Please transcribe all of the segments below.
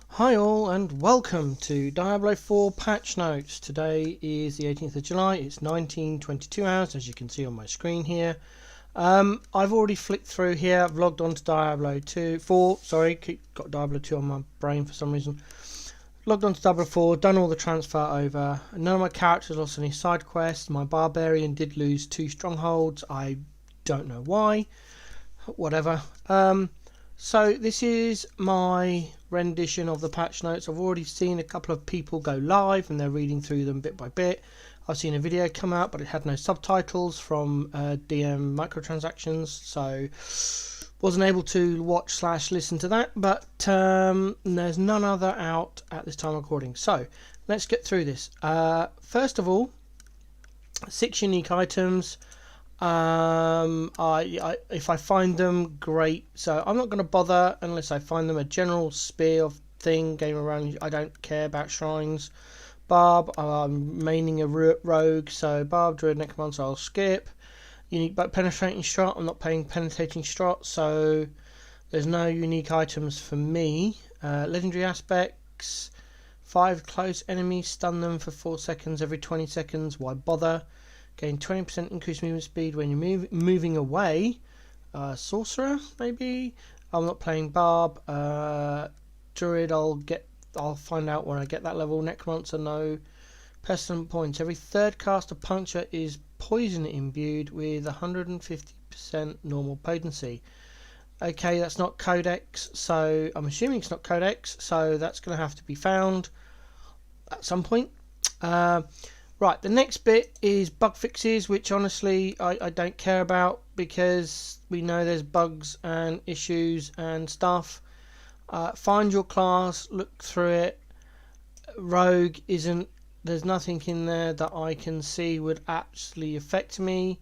Hi all and welcome to Diablo 4 patch notes. Today is the 18th of July, it's 19:22 hours as you can see on my screen here. I've already flicked through here, I've logged on to Diablo 4, got Diablo 2 on my brain for some reason. Logged on to Diablo 4, done all the transfer over. None of my characters lost any side quests. My barbarian did lose 2 strongholds, I don't know why. Whatever. So this is my rendition of the patch notes. I've already seen a couple of people go live and they're reading through them bit by bit. I've seen a video come out but it had no subtitles from DM microtransactions, so wasn't able to watch / listen to that, but there's none other out at this time of recording. So let's get through this. First of all, 6 unique items. If I find them, great. So I'm not going to bother unless I find them. A general spear thing game around. I don't care about shrines. Barb, I'm maining a rogue, so Barb, Druid, Necromancer, I'll skip. Unique but penetrating shot, I'm not paying penetrating shot, so there's no unique items for me. Legendary aspects, 5 close enemies, stun them for 4 seconds every 20 seconds. Why bother? Gain 20% increased movement speed when you're moving away. Sorcerer, maybe. I'm not playing Barb. Druid, I'll find out when I get that level. Necromancer, no. Pestilent points. Every third cast of puncture is poison imbued with 150% normal potency. Okay, that's not Codex, so I'm assuming it's not Codex, so that's going to have to be found at some point. Right, the next bit is bug fixes, which honestly I don't care about because we know there's bugs and issues and stuff. Find your class, look through it. Rogue there's nothing in there that I can see would actually affect me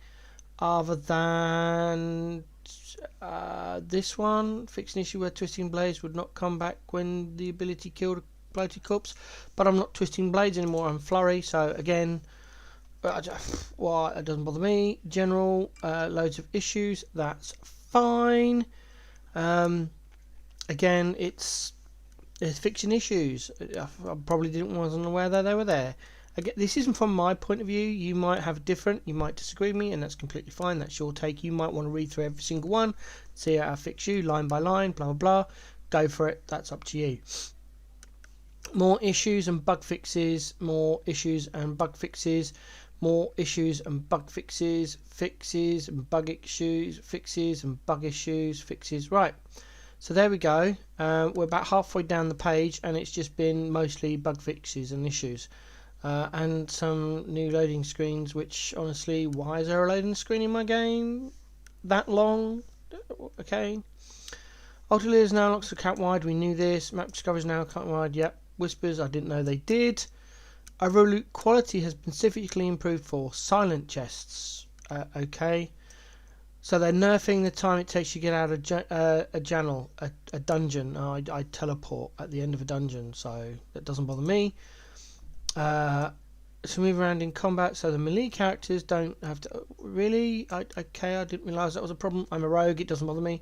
other than this one. Fix an issue where twisting blades would not come back when the ability killed a bloated corpse, but I'm not twisting blades anymore, I'm flurry, so again, well, it doesn't bother me. General, loads of issues, that's fine. Again, it's fixing issues. I probably wasn't aware that they were there. Again, this isn't from my point of view. You might have different, you might disagree with me, and that's completely fine. That's your take. You might want to read through every single one, see how I fix you line by line, blah blah blah. Go for it, that's up to you. More issues and bug fixes, more issues and bug fixes, more issues and bug fixes, fixes and bug issues, fixes and bug issues, fixes. Right, so there we go. We're about halfway down the page and it's just been mostly bug fixes and issues. And some new loading screens, which honestly, why is there a loading screen in my game that long? Okay. Ultimately now locks the account wide, we knew this. Map discovery is now account wide, yep. Whispers, I didn't know they did. Overall loot quality has been specifically improved for silent chests. Okay. So they're nerfing the time it takes you to get out of a dungeon. I teleport at the end of a dungeon, so that doesn't bother me. To move around in combat, so the melee characters don't have to... Really? Okay, I didn't realise that was a problem. I'm a rogue, it doesn't bother me.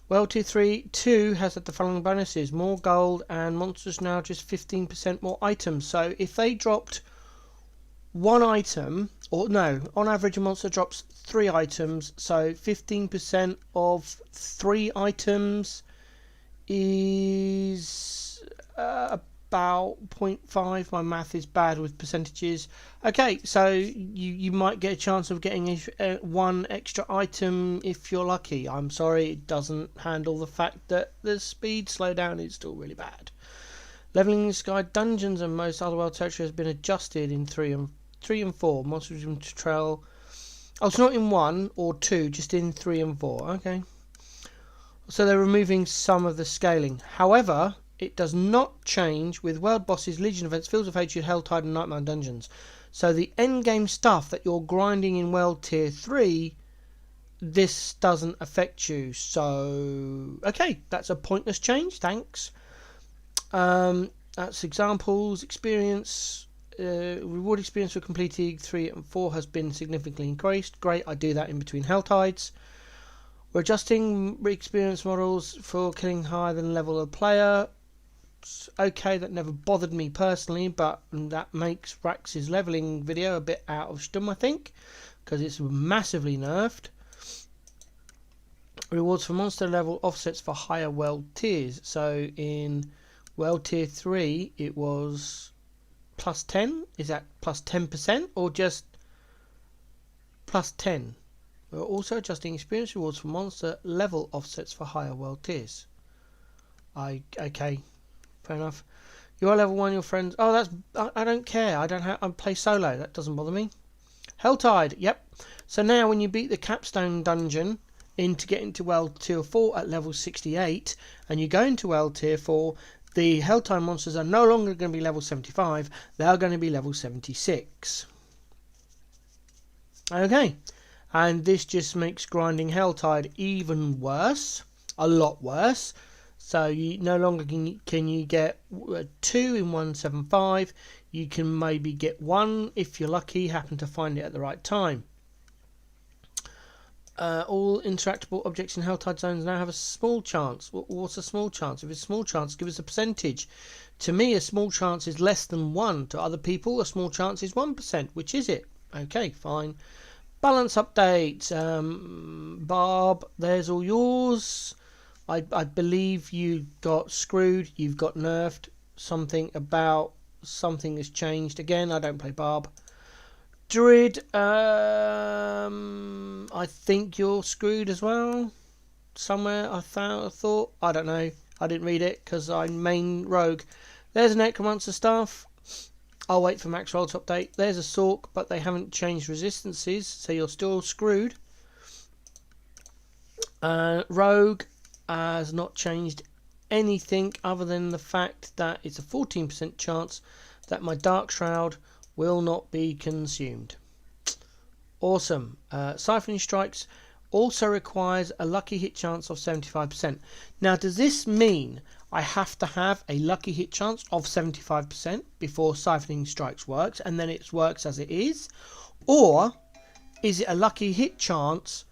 Well, Tier 3 2 has the following bonuses: more gold and monsters now just 15% more items. So if they dropped one item, or no, on average a monster drops 3 items, so 15% of 3 items is about 0.5. My math is bad with percentages. Okay, so you might get a chance of getting one extra item if you're lucky. I'm sorry, it doesn't handle the fact that the speed slowdown is still really bad. Leveling Sky dungeons and most otherworld territory has been adjusted in 3 and 4. Monsters in Trail. Oh, it's not in 1 or 2, just in 3 and 4. Okay. So they're removing some of the scaling. However, it does not change with world bosses, legion events, fields of hatred, helltide and nightmare dungeons. So the end game stuff that you're grinding in world tier 3, this doesn't affect you. So okay, that's a pointless change, thanks. That's examples. Experience, reward experience for completing 3 and 4 has been significantly increased. Great, I do that in between helltides. We're adjusting experience models for killing higher than level of player. That's okay. That never bothered me personally, but that makes Rax's leveling video a bit out of stum, I think, because it's massively nerfed. Rewards for monster level offsets for higher world tiers. So in world tier 3 it was plus 10. Is that plus 10% or just plus 10? We're also adjusting experience rewards for monster level offsets for higher world tiers. Okay, fair enough. You are level 1, your friends. Oh, that's I don't care. I play solo. That doesn't bother me. Helltide. Yep. So now when you beat the capstone dungeon to get into world tier 4 at level 68, and you go into world tier 4, the Helltide monsters are no longer going to be level 75. They are going to be level 76. Okay. And this just makes grinding Helltide even worse. A lot worse. So you no longer can you get 2 in 175. You can maybe get 1 if you're lucky, happen to find it at the right time. All interactable objects in Helltide zones now have a small chance. What's a small chance? If it's a small chance, give us a percentage. To me, a small chance is less than 1. To other people, a small chance is 1%. Which is it? Okay, fine. Balance update. Barb, there's all yours. I believe you got screwed. You've got nerfed. Something has changed. Again, I don't play Barb. Druid, I think you're screwed as well. Somewhere I thought. I don't know. I didn't read it because I'm main rogue. There's a Necromancer staff. I'll wait for Max Roll to update. There's a Sork, but they haven't changed resistances, so you're still screwed. Rogue has not changed anything other than the fact that it's a 14% chance that my Dark Shroud will not be consumed. Awesome. Siphoning Strikes also requires a lucky hit chance of 75%. Now, does this mean I have to have a lucky hit chance of 75% before Siphoning Strikes works, and then it works as it is? Or is it a lucky hit chance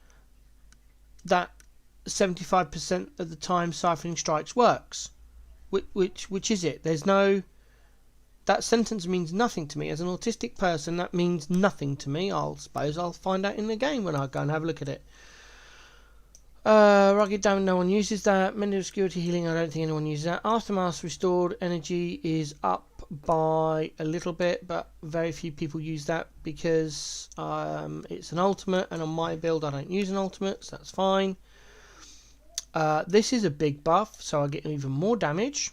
that 75% of the time Siphoning Strikes works? Which is it? There's no... That sentence means nothing to me. As an autistic person, that means nothing to me. I suppose I'll find out in the game when I go and have a look at it. Rugged Damage, no one uses that. Mental Obscurity Healing, I don't think anyone uses that. Aftermath Restored Energy is up by a little bit, but very few people use that because it's an ultimate, and on my build I don't use an ultimate, so that's fine. This is a big buff, so I get even more damage.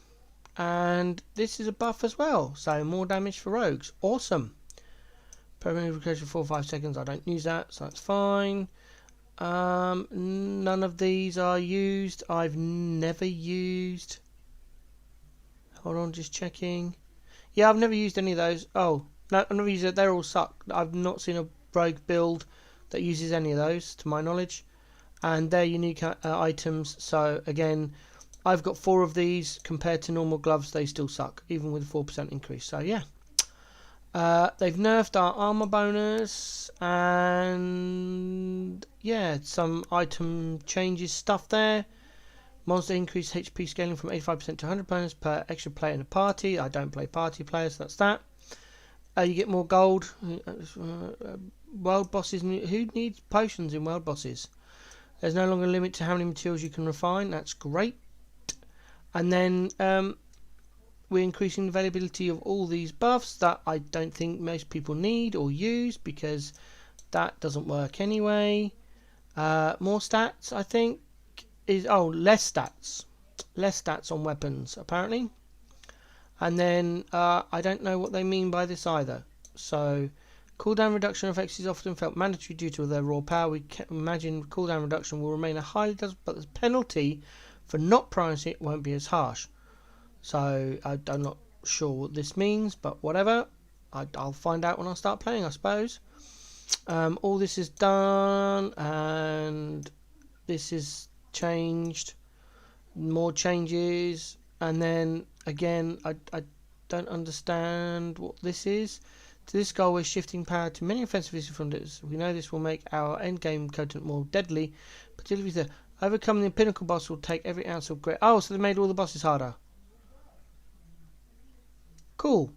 And this is a buff as well, so more damage for rogues. Awesome. Permanent recursion for 4 or 5 seconds. I don't use that, so that's fine. None of these are used. I've never used. Hold on, just checking. Yeah, I've never used any of those. Oh, no, I've never used it. They're all suck. I've not seen a rogue build that uses any of those, to my knowledge. And they're unique items, so again... I've got 4 of these. Compared to normal gloves, they still suck, even with a 4% increase. So yeah, they've nerfed our armor bonus, and yeah, some item changes stuff there. Monster increase HP scaling from 85% to 100 bonus per extra player in a party. I don't play party players, so that's that. You get more gold. World bosses. Who needs potions in world bosses? There's no longer a limit to how many materials you can refine. That's great. And then we're increasing the availability of all these buffs that I don't think most people need or use, because that doesn't work anyway. More stats, I think, is... Oh, less stats. Less stats on weapons, apparently. And then I don't know what they mean by this either. So, cooldown reduction effects is often felt mandatory due to their raw power. We can imagine cooldown reduction will remain a highly... but the penalty... for not pricing it won't be as harsh. So I'm not sure what this means, but whatever. I'll find out when I start playing, I suppose. All this is done, and this is changed. More changes, and then again, I don't understand what this is. To this goal, we're shifting power to many offensive defenders. We know this will make our endgame content more deadly, particularly the... Overcoming the pinnacle boss will take every ounce of grit. Oh, so they made all the bosses harder. Cool.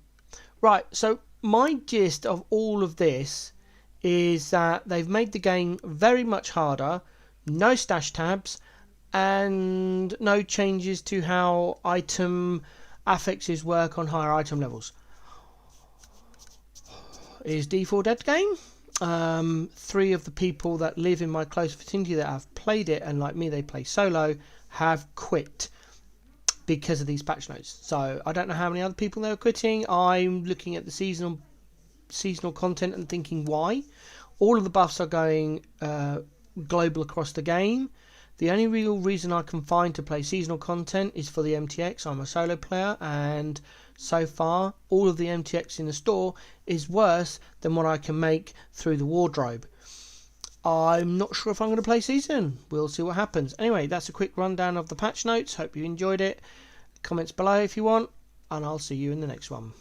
Right, so my gist of all of this is that they've made the game very much harder, no stash tabs, and no changes to how item affixes work on higher item levels. Is D4 dead game? Three of the people that live in my close vicinity that have played it, and like me they play solo, have quit because of these patch notes. So I don't know how many other people they were quitting. I'm looking at the seasonal content and thinking why. All of the buffs are going global across the game. The only real reason I can find to play seasonal content is for the MTX. I'm a solo player, and so far all of the MTX in the store is worse than what I can make through the wardrobe. I'm not sure if I'm going to play season. We'll see what happens. Anyway, that's a quick rundown of the patch notes. Hope you enjoyed it. Comments below if you want, and I'll see you in the next one.